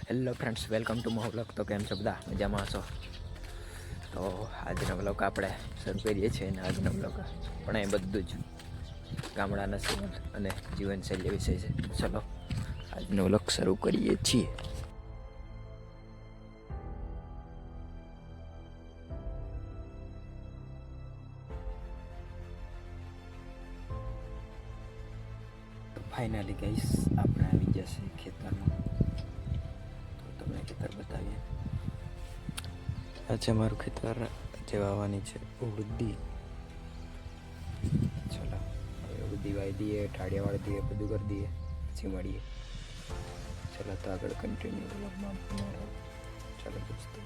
Hello friends, welcome to my vlog. તો કેમ છો બધા? મજામાં છો? તો આજનો વ્લોગ આપણે શરૂ કરીએ છીએ અને આજનો વ્લોગ પણ એ બધું જ ગામડાના જીવન અને જીવનશૈલી વિશે છે. ચલો આજનો વ્લોગ શરૂ કરીએ છીએ. તો ફાઇનલી ગાઈસ આપણે આવી જશે ખેતરમાં. તો તમને ખેતર બતાવીએ. આ છે મારું ખેતર, જે વાવવાની છે ઉડદી. ચલો હવે ઉડદી વાવી દઈએ, ઠાડિયા વાળી દઈએ, બધું કરી દઈએ, પછી મળીએ. ચલો તો આગળ કન્ટિન્યુ વ્લોગમાં બન્યા રહો. ચાલો દોસ્તો.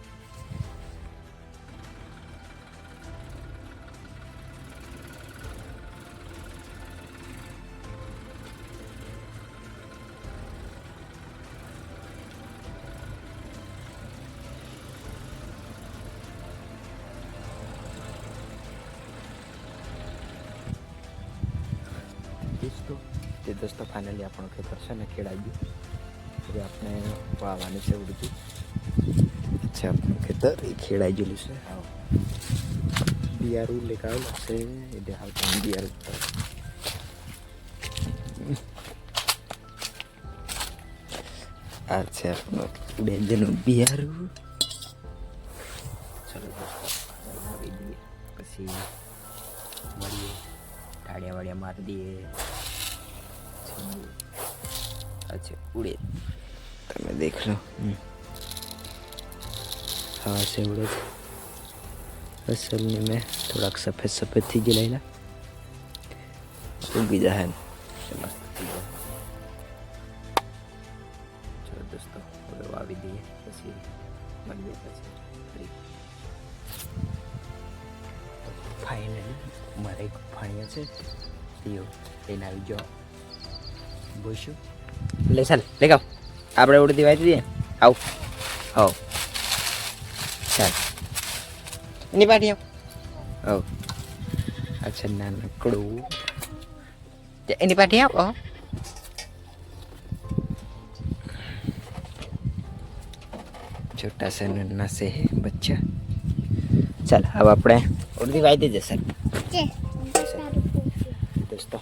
દોસ્તો ફાઇનલી આપણું ખેતર છે ને ખેડાઈ ગયું. હવે આપણે વાવવાની છે ઉડદી. છે આપણું ખેતર એ ખેડાઈ ગયેલું છે. બિયારું લેક આવેલું છે એટલે આવતા બિયારું આ છે આપણું બેંજનું બિયારું. ચલો દોસ્તો વાવી દઈએ, પછી મળીએ, ઠાડિયા વાડિયા મારી દઈએ. अच्छा उड़े તમે देख लो. हाँ से उड़े असल में मैं थोड़ा सफ़ेद सफ़ेद थी गिलाइला उगी जा है. चलो दोस्तों હવે વાવી દઈએ, પછી મળીએ પછી. ફાઇનલી મારે એક ફાણિયા છે તેઓ લઈને આવી જાઓ. બોશું લે ચાલ લે ગાવ આપણે ઉડદી વાવી દઈએ. આવ આવ ચાલ એની પાટી આવ. અચ્છા નાનકડું એની પાટી આવ. छोटा सा नन्ना से है बच्चा. चल अब આપણે ઉડદી વાવી દઈએ સર દોસ્તો.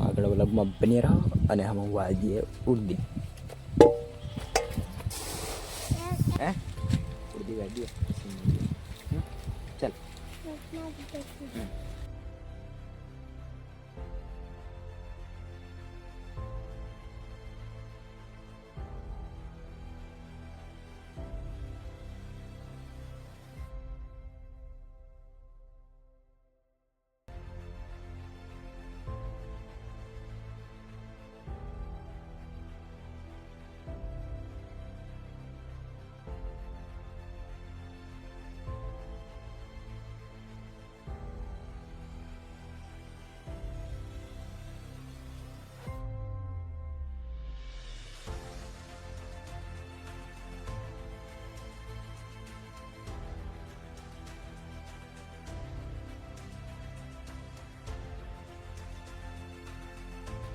આગળ વ્લોગમાં બની રહો અને हम વાવી દઈએ ઉડદી. હે ઉડદી વાવી દઈએ ચાલ.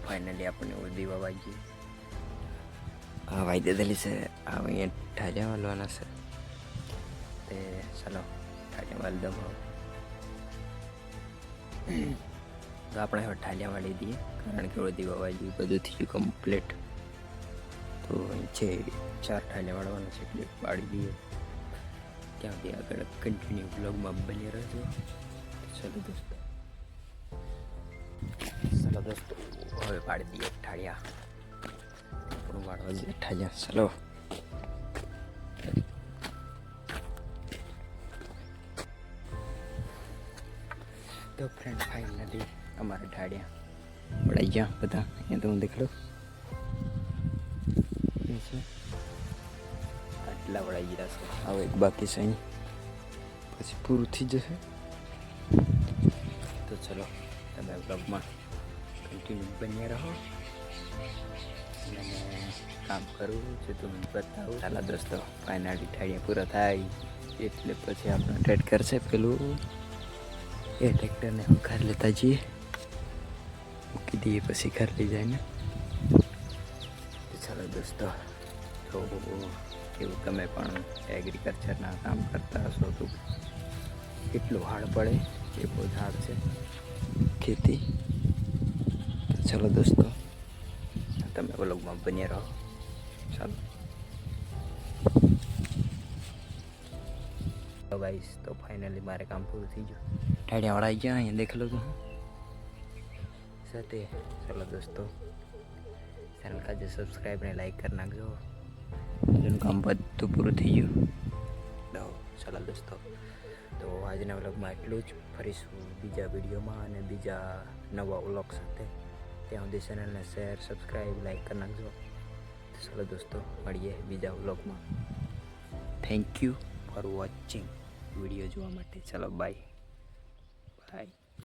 ફાઇનલી આપણને ઉડદી વાવાઈ ગઈ. હા વાઈ દીધેલી છે. હવે અહીંયા ઠાલિયા વાળવાના છે તે ચાલો ઠાલિયા વાળી દઉં. તો આપણે હવે ઠાલિયા વાળી દઈએ, કારણ કે ઉડદી વાવાઈ ગઈ, બધું થઈ ગયું કમ્પ્લીટ. તો છે 4 ઠાલિયા વાળવાના છે એટલે વાળી દઈએ. ત્યાંથી આગળ કન્ટિન્યુ બ્લોગમાં બની રહેજો. ચાલો દોસ્તો. ચાલો દોસ્તો હવે પાડી દઈએ ઠાળિયા. આપણું વાળવા દઈએ ઠાળિયા. ચલો તો ફ્રેન્ડ ફાઇનલી અમારા ઠાળિયા વળાઈ ગયા બધા. અહીંયા તો હું દેખાડું આટલા વળાઈ ગયા છે. હવે એક બાકી છે અહીં, પછી પૂરું થઈ જશે. તો ચલો તમે બ્લોગમાં કન્ટિન્યુ બન્યા રહો અને કામ કરવું છે તો હું બતાવું. ચાલો દોસ્તો ફાઇનલી ઠાળિયા પૂરા થાય એટલે પછી આપણે ટ્રેક્ટર છે પેલું એ ટ્રેક્ટરને ઘર લેતા જઈએ, મૂકી દઈએ, પછી ઘર લઈ જાય ને. તો ચાલો દોસ્તો તો કેવું તમે પણ એગ્રીકલ્ચરના કામ કરતા હશો તો કેટલું હાર્ડ પડે એ બહુ જ હાર્ડ છે ખેતી. તો ચલો દોસ્તો, તમે વ્લોગમાં બન્યા રહો. ચાલો તો ગાઈસ, તો ફાઇનલી મારે કામ પૂરું થઈ ગયું. ટાઢિયાવાળા આવી ગયા અહીંયા દેખ લો તો સાથે. ચલો દોસ્તો, ચેનલ કાજે સબસ્ક્રાઈબ ને લાઈક કરી નાખજો. એનું કામ બધું પૂરું થઈ ગયું. તો ચાલો દોસ્તો, તો આજના વ્લોગમાં એટલું જ. ફરીશું બીજા વિડીયોમાં અને બીજા નવા વ્લોગ સાથે. ત્યાં સુધી ચેનલને શેર, સબસ્ક્રાઈબ, લાઈક કરી નાખજો. તો ચાલો દોસ્તો, મળીએ બીજા વ્લોગમાં. Thank you for watching. Video જોવા માટે. ચાલો બાય બાય.